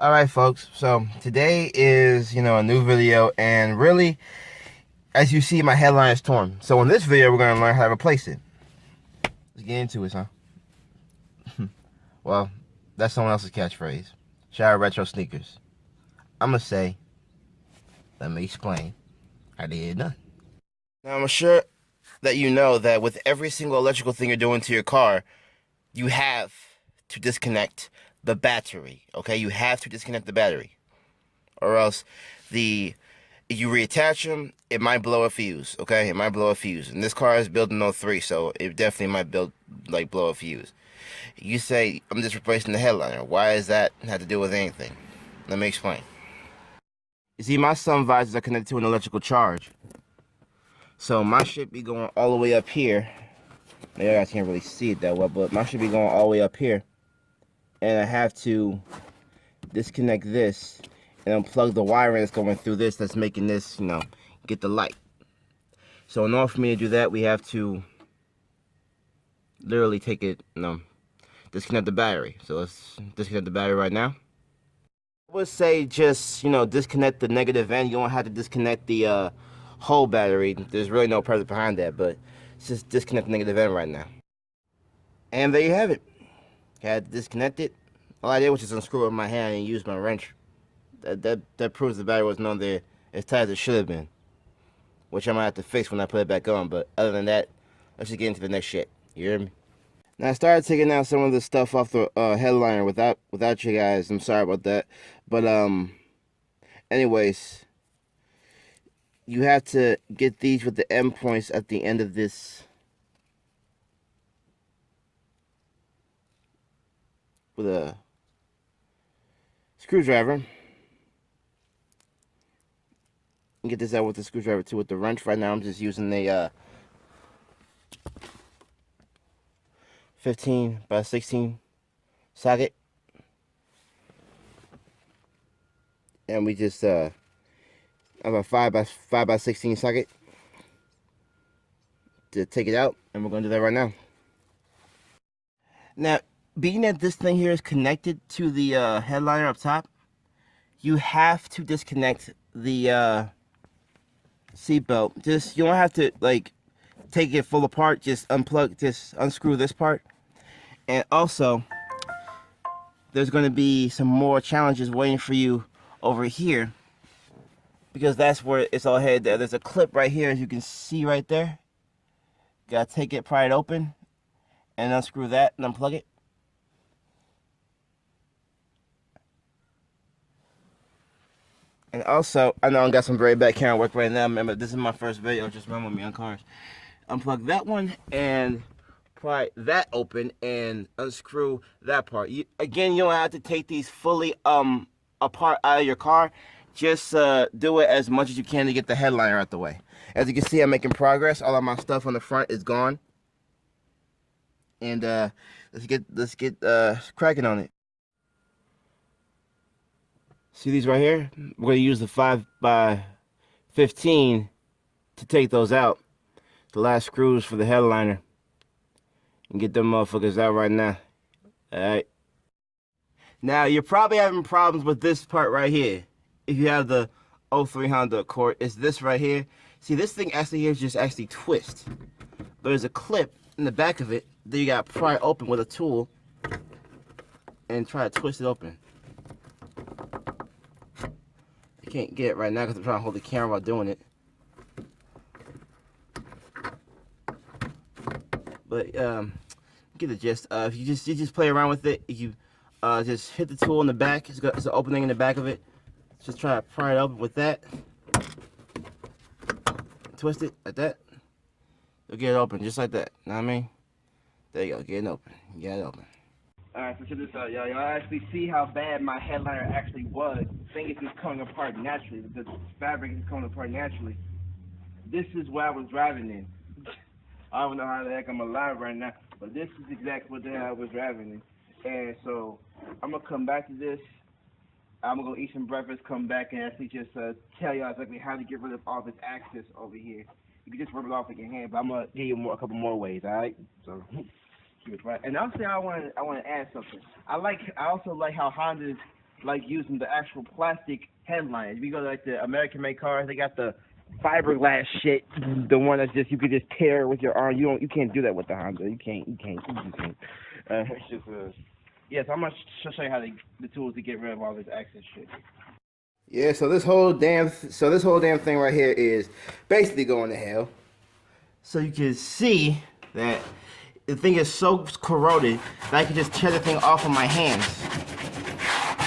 Alright folks, so today is, a new video, and really, as you see, my headline is torn. So in this video, we're going to learn how to replace it. Let's get into it, huh? Well, that's someone else's catchphrase. Shout out retro sneakers. I'm going to say, let me explain how they get it done. Now, I'm sure that you know that with every single electrical thing you're doing to your car, you have to disconnect the battery, okay? You have to disconnect the battery, or else if you reattach them, it might blow a fuse, okay? It might blow a fuse. And this car is built in '03, so it definitely might blow a fuse. You say, I'm just replacing the headliner. Why does that have to do with anything? Let me explain. You see, my sun visors are connected to an electrical charge. So my should be going all the way up here. Maybe you guys can't really see it that well, but mine should be going all the way up here. And I have to disconnect this and unplug the wiring that's going through this that's making this, get the light. So in order for me to do that, we have to literally take it, disconnect the battery. So let's disconnect the battery right now. I would say just, disconnect the negative end. You don't have to disconnect the whole battery. There's really no purpose behind that, but just disconnect the negative end right now. And there you have it. Had to disconnect it. All I did was just unscrew it with my hand and use my wrench. That proves the battery wasn't on there as tight as it should have been, which I might have to fix when I put it back on. But other than that, let's just get into the next shit. You hear me? Now I started taking out some of the stuff off the headliner without you guys. I'm sorry about that. But anyways, you have to get these with the end points at the end of this. With a screwdriver. You get this out with the screwdriver too with the wrench. Right now I'm just using a 15 by 16 socket. And we just have a 5 by 16 socket to take it out, and we're going to do that right now. Now, being that this thing here is connected to the headliner up top, you have to disconnect the seatbelt. You don't have to take it full apart. Just unscrew this part. And also, there's going to be some more challenges waiting for you over here, because that's where it's all headed there. There's a clip right here, as you can see right there. Gotta take it, pry it open, and unscrew that and unplug it. And also, I know I got some very bad camera work right now. Remember, this is my first video. Just run with me on cars. Unplug that one and pry that open and unscrew that part. Again, you don't have to take these fully apart out of your car. Just do it as much as you can to get the headliner out the way. As you can see, I'm making progress. All of my stuff on the front is gone. And let's get cracking on it. See these right here? We're going to use the 5 by 15 to take those out. The last screws for the headliner. And get them motherfuckers out right now. Alright. Now, you're probably having problems with this part right here. If you have the '03 Honda Accord, it's this right here. See, this thing actually here is just actually twist. There's a clip in the back of it that you got to pry open with a tool and try to twist it open. I can't get it right now because I'm trying to hold the camera while doing it. But get the gist. If you just play around with it, if you just hit the tool in the back, it's an opening in the back of it. Just try to pry it open with that. Twist it like that. You'll get it open just like that. Know what I mean? There you go. Get it open. Get it open. Alright, so check this out, y'all. Y'all actually see how bad my headliner actually was. The thing is just coming apart naturally. The fabric is coming apart naturally. This is what I was driving in. I don't know how the heck I'm alive right now, but this is exactly what the hell I was driving in. And so I'm going to come back to this. I'm going to go eat some breakfast, come back, and actually just tell y'all exactly how to get rid of all this access over here. You can just rub it off with your hand, but I'm going to give you a couple more ways, all right? So, right. And also, I want to add something. I also like how Honda's like using the actual plastic headliners. If you go to like the American-made cars, they got the fiberglass shit, the one that's just you could just tear with your arm. You can't do that with the Honda. You can't. It's just yes. I'm gonna show you how the tools to get rid of all this excess shit. Yeah. So this whole damn thing right here is basically going to hell. So you can see that the thing is so corroded that I can just tear the thing off of my hands.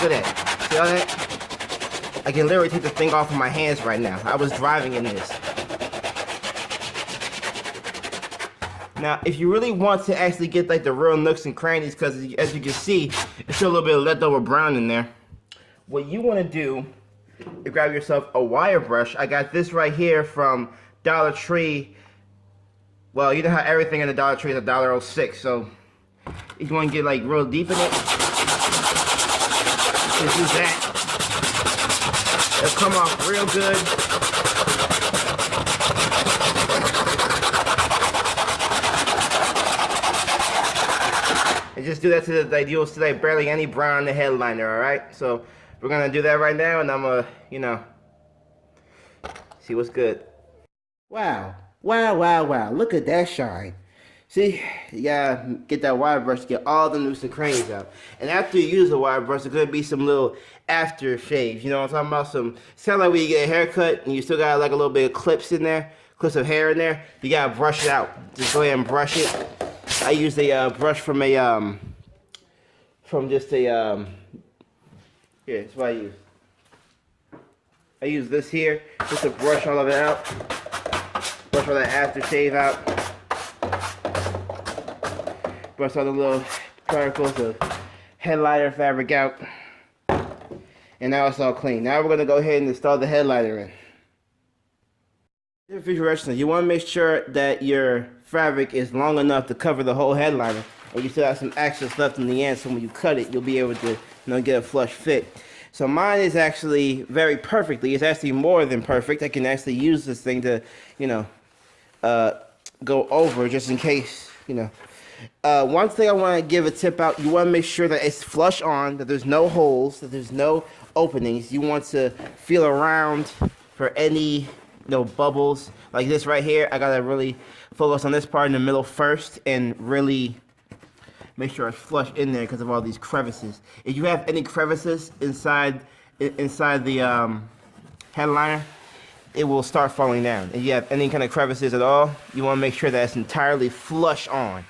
Look at that. See all that? I can literally take the thing off of my hands right now. I was driving in this. Now, if you really want to actually get like the real nooks and crannies, because as you can see, there's still a little bit of leftover brown in there. What you want to do is grab yourself a wire brush. I got this right here from Dollar Tree. Well, you know how everything in the Dollar Tree is $1.06, so if you want to get like real deep in it, just use that. It'll come off real good. And just do that to like you'll see like barely any brown in the headliner, alright? So we're gonna do that right now, and I'm gonna, see what's good. Wow. Wow. Look at that shine. See, you gotta get that wire brush to get all the nooks and crannies out. And after you use the wire brush, there's gonna be some little after shaves. You know what I'm talking about? It's kind of like when you get a haircut and you still got like a little bit of clips in there, clips of hair in there. You gotta brush it out. Just go ahead and brush it. I use a brush from a, yeah, that's what I use. I use this here just to brush all of it out. Brush all that aftershave out. Brush all the little particles of headliner fabric out. And now it's all clean. Now we're going to go ahead and install the headliner in. You want to make sure that your fabric is long enough to cover the whole headliner, or you still have some excess left in the end, so when you cut it, you'll be able to get a flush fit. So mine is actually very perfectly. It's actually more than perfect. I can actually use this thing to, go over just in case, One thing I want to give a tip out, you want to make sure that it's flush on, that there's no holes, that there's no openings. You want to feel around for any bubbles like this right here. I gotta really focus on this part in the middle first and really make sure it's flush in there because of all these crevices. If you have any crevices inside the headliner, it will start falling down. If you have any kind of crevices at all, you want to make sure that it's entirely flush on.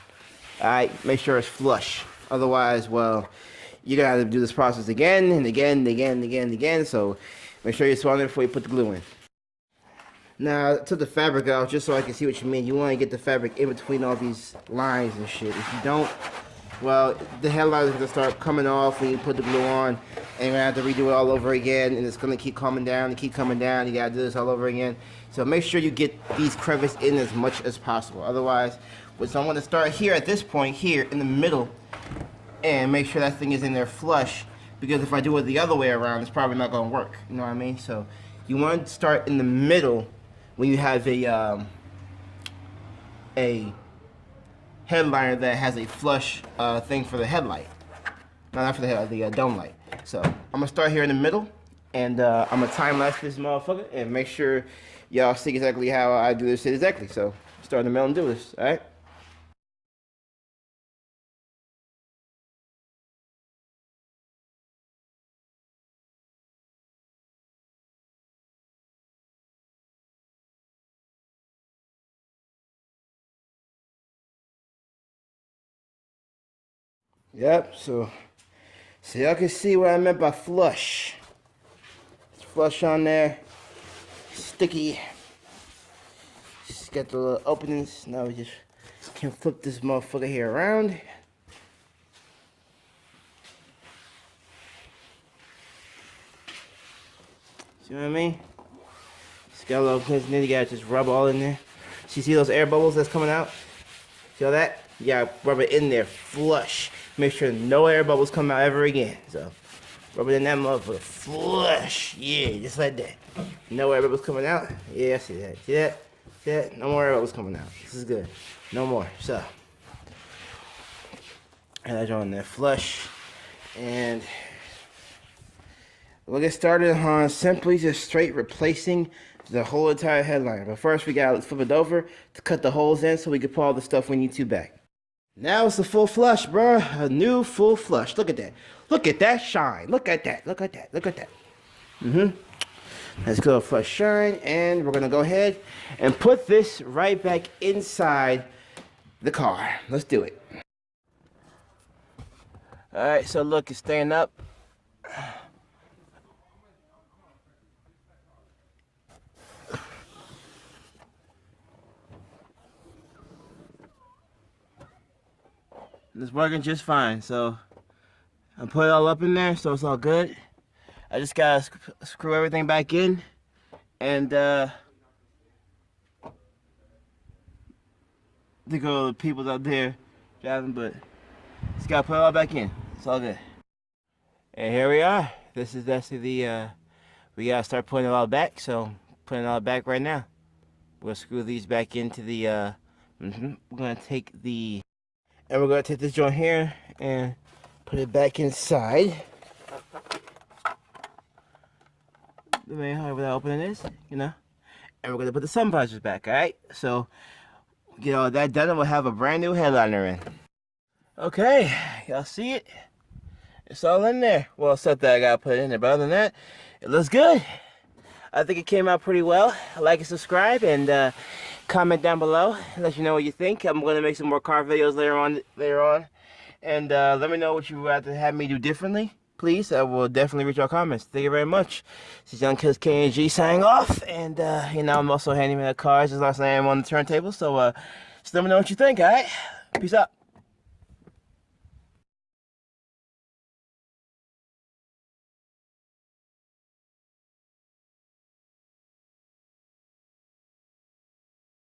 Alright, make sure it's flush. Otherwise, well, you're gonna have to do this process again and again. So make sure you swallow it before you put the glue in. Now, I took the fabric out just so I can see what you mean. You want to get the fabric in between all these lines and shit. If you don't, well, the headliner is going to start coming off when you put the glue on, and you're going to have to redo it all over again, and it's going to keep coming down and keep coming down. You got to do this all over again. So make sure you get these crevices in as much as possible. Otherwise, so I'm going to start here at this point, here in the middle, and make sure that thing is in there flush, because if I do it the other way around, it's probably not going to work. You know what I mean? So you want to start in the middle when you have a headliner that has a flush thing for the headlight. No, not for the headlight, the dome light. So I'm gonna start here in the middle, and I'm gonna time lapse this motherfucker and make sure y'all see exactly how I do this shit exactly. So start in the middle and do this, all right? Yep, so y'all can see what I meant by flush. It's flush on there, sticky. Just got the little openings. Now we just can flip this motherfucker here around. See what I mean? Just got a little pinch, and then you gotta just rub all in there. See those air bubbles that's coming out? See all that? You gotta rub it in there, flush. Make sure no air bubbles come out ever again. So, rub it in that motherfucker, flush. Yeah, just like that. No air bubbles coming out. Yeah, I see that. See that? See that? No more air bubbles coming out. This is good. No more. So, and I draw in there, flush. And We'll get started on simply just straight replacing the whole entire headliner. But first we gotta flip it over to cut the holes in so we can put all the stuff we need to back. Now it's the full flush, bro. A new full flush. Look at that. Look at that shine. Look at that. Look at that. Look at that. Let's go flush shine, and we're gonna go ahead and put this right back inside the car. Let's do it. All right, so look, it's staying up. It's working just fine, so I'm putting it all up in there, so it's all good. I just gotta screw everything back in, and to go to the people out there driving, but just gotta put it all back in. It's all good. And here we are. This is actually the we gotta start putting it all back, so putting it all back right now. We'll screw these back into the we're gonna take the and we're gonna take this joint here and put it back inside the main hard without opening this, you know. And we're gonna put the sun visors back, alright? So get all that done and we'll have a brand new headliner in. Okay, y'all see it? It's all in there. Well, except that I gotta put it in there, but other than that, it looks good. I think it came out pretty well. Like and subscribe, and comment down below. Let you know what you think. I'm gonna make some more car videos later on, and let me know what you would rather have me do differently. Please, I will definitely read your comments. Thank you very much. This is Young Kills KNG signing off, and you know, I'm also handyman of cars as long as I am on the turntable. So just let me know what you think. All right, peace out.